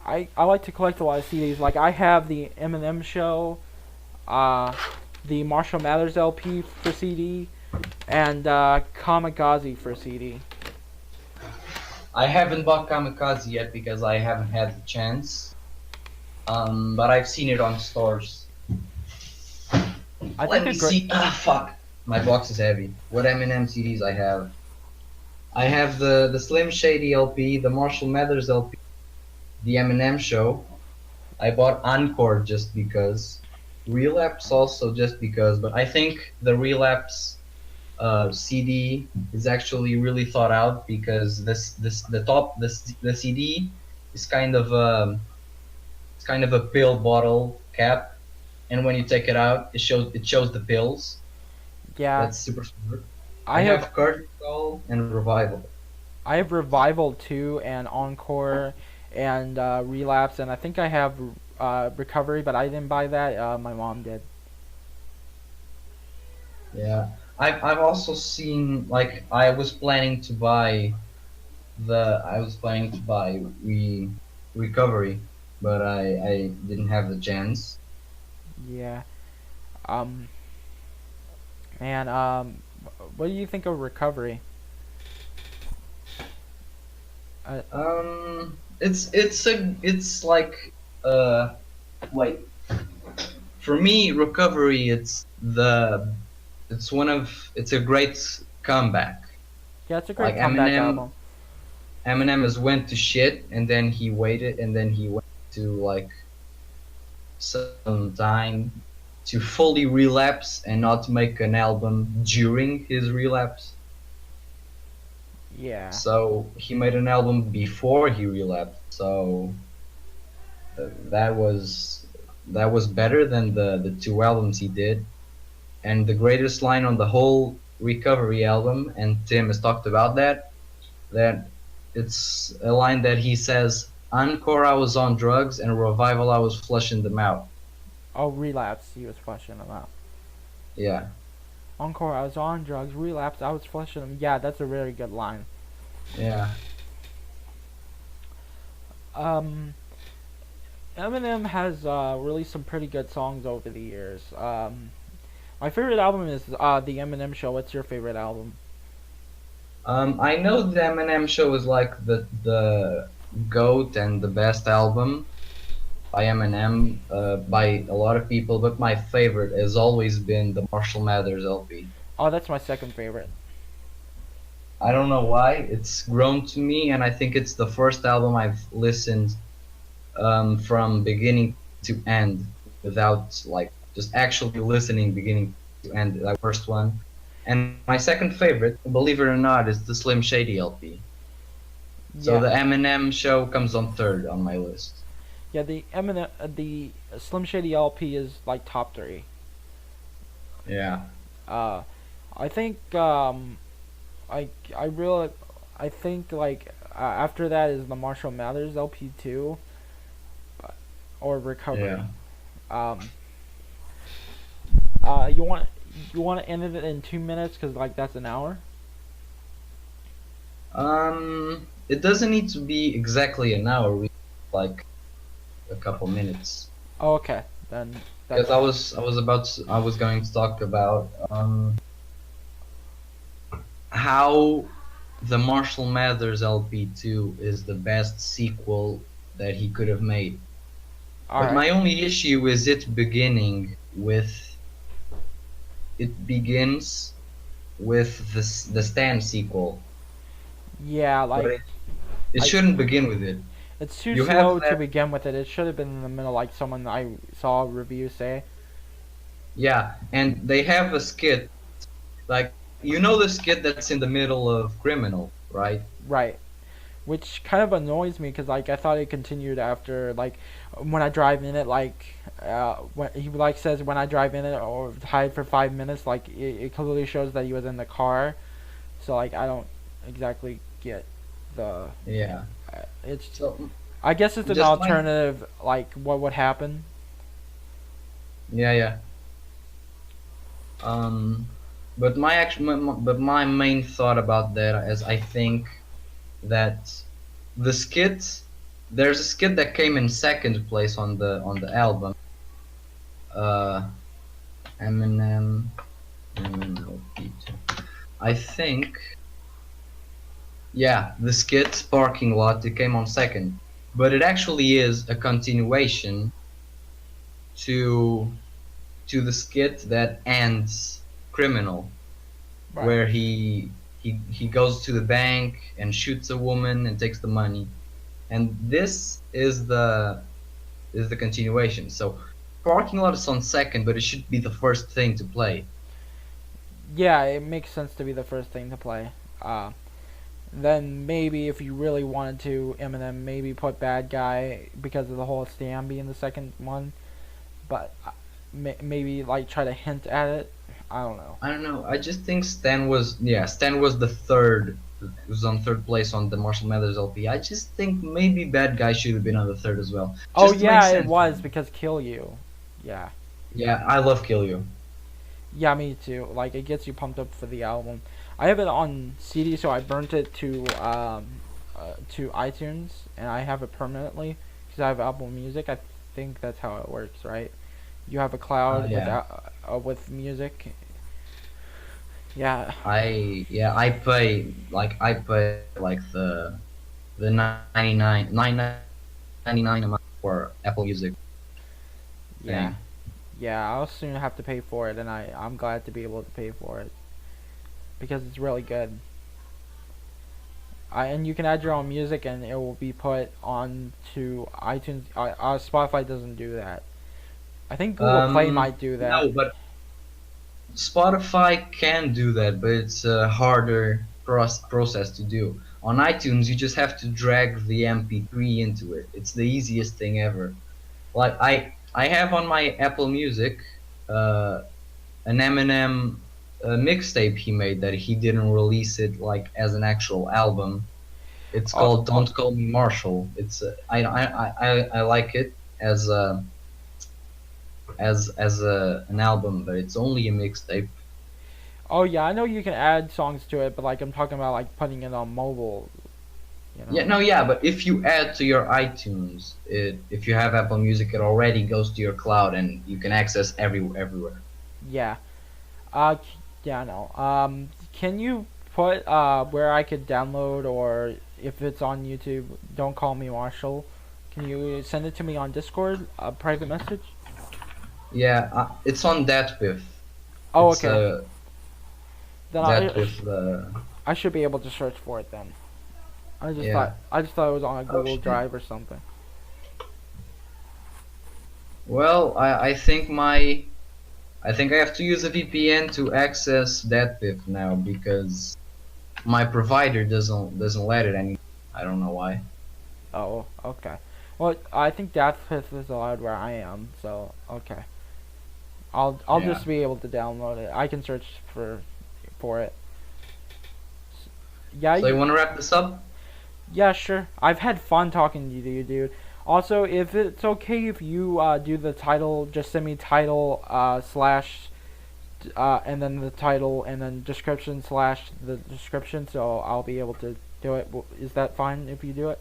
I like to collect a lot of CDs. Like I have the Eminem Show, uh, the Marshall Mathers LP for CD, and Kamikaze for CD. I haven't bought Kamikaze yet because I haven't had the chance. but I've seen it on stores. I Let think a me great. see. Ah, fuck. My box is heavy. What Eminem CDs I have? I have the Slim Shady LP, the Marshall Mathers LP, the Eminem Show. I bought Encore just because. Relapse also just because, but I think the Relapse CD is actually really thought out because the CD is kind of a pill bottle cap, and when you take it out, it shows the pills. Yeah, That's super smart. I I have have Curtain Call and Revival. I have Revival 2 and Encore and Relapse, and I think I have Recovery, but I didn't buy that. My mom did. Yeah, I've also seen like I was planning to buy Recovery, but I didn't have the chance. Yeah. Um. Man. What do you think of Recovery? Uh, It's like wait for me Recovery it's a great comeback. yeah, it's a great Like comeback album. Eminem has went to shit and then he waited and then he went to like some time to fully relapse and not make an album during his relapse. Yeah. So he made an album before he relapsed. So that was that was better than the two albums he did. And the greatest line on the whole Recovery album, and Tim has talked about that it's a line that he says, "Encore, I was on drugs, and Revival, I was flushing them out." Oh, Relapse. He was flushing them out. Yeah, Encore. I was on drugs. Relapse. I was flushing them. Yeah, that's a very good line. yeah. Um. Eminem has released some pretty good songs over the years. My favorite album is the Eminem Show. What's your favorite album? I know the Eminem Show is like the goat and the best album by Eminem by a lot of people, but my favorite has always been the Marshall Mathers LP. Oh, that's my second favorite. I don't know why it's grown to me, and I think it's the first album I've listened from beginning to end without like just actually listening beginning to end. That first one, and my second favorite, believe it or not, is the Slim Shady LP. So Yeah, the Eminem Show comes on third on my list. yeah. The Slim Shady LP is like top three. Yeah, Uh, I think I really I think like after that is the Marshall Mathers LP two or Recovery. yeah. Um, you want to end it in 2 minutes because like that's an hour. It doesn't need to be exactly an hour. We like a couple minutes. Oh, okay, then Because that's I was going to talk about how the Marshall Mathers LP2 is the best sequel that he could have made. all But right. my only issue is it begins with the Stan sequel. Yeah, But like it I shouldn't begin with it. it's too You have slow to that, begin with it. It should have been in the middle, like someone I saw a review say. yeah, and they have a skit like you know the skit that's in the middle of Criminal, right? Right. Which kind of annoys me because like I thought it continued after like when I drive in it like when he like says when I drive in it or hide for 5 minutes like it clearly shows that he was in the car. So like I don't exactly get the Yeah. it's So I guess it's an just my alternative like what would happen. yeah, yeah. Um, but but my main thought about that is I think that the skit there's a skit that came in second place on the album. Uh, Eminem, Eminem LP2. I think yeah, the skit Parking Lot it came on second, but it actually is a continuation to the skit that ends Criminal, Right. where he goes to the bank and shoots a woman and takes the money. And this is the continuation. So parking lot is on second, but it should be the first thing to play. Yeah, it makes sense to be the first thing to play. Uh, then maybe if you really wanted to, Eminem maybe put Bad Guy because of the whole Stan being the second one. But maybe like try to hint at it. I don't know. I don't know. I just think Stan was the third. It was on third place on the Marshall Mathers LP. I just think maybe Bad Guy should have been on the third as well, Oh just to make yeah, it sense. was because Kill You. Yeah. Yeah, I love Kill You. Yeah, me too. Like it gets you pumped up for the album. I have it on CD, so I burnt it to iTunes, and I have it permanently because I have Apple Music. I think that's how it works, right? You have a cloud Yeah. with music. Yeah. I pay like the 9.99 a month for Apple Music Yeah. thing. Yeah, I'll soon have to pay for it, and I'm glad to be able to pay for it because it's really good. And you can add your own music, and it will be put on to iTunes. Spotify doesn't do that. I think Google Play might do that. No, but Spotify can do that, but it's a harder process to do. On iTunes, you just have to drag the MP3 into it. It's the easiest thing ever. Like I have on my Apple Music uh, an Eminem mixtape he made that he didn't release it like as an actual album. It's Oh, called "Don't Call Me Marshall." It's I like it as an album, but it's only a mixtape. oh yeah, I know you can add songs to it, but like I'm talking about like putting it on mobile. You Yeah, know. no, yeah, but if you add to your iTunes, if you have Apple Music, it already goes to your cloud and you can access everywhere. Yeah. Yeah, I know. Can you put where I could download, or if it's on YouTube, Don't Call Me Marshall? Can you send it to me on Discord, a private message? Yeah, it's on DatPiff. Oh, It's okay. Then DatPiff. I should be able to search for it then. Yeah. I just thought it was on a Oh Google shit. Drive or something. Well, I think I have to use a VPN to access DatPiff now because my provider doesn't let it anymore. I don't know why. Oh, okay. Well, I think Death Fifth is allowed where I am, so okay. I'll Yeah. just be able to download it. I can search for it. Yeah, So you want to wrap this up? yeah, sure. I've had fun talking to you, dude. Also, if it's okay if you do the title, just send me title slash and then the title and then description slash the description, so I'll be able to do it. Is that fine if you do it?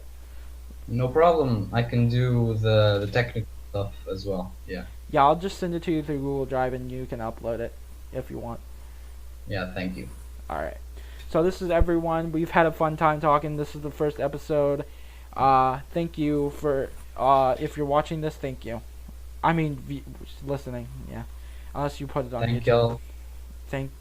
No problem. I can do the technical stuff as well. Yeah. Yeah, I'll just send it to you through Google Drive and you can upload it if you want. Yeah. Thank you. Alright. So this is everyone. We've had a fun time talking. This is the first episode. Thank you for if you're watching this, thank you. I mean listening, yeah. Unless you put it on Thank YouTube. y'all. Thank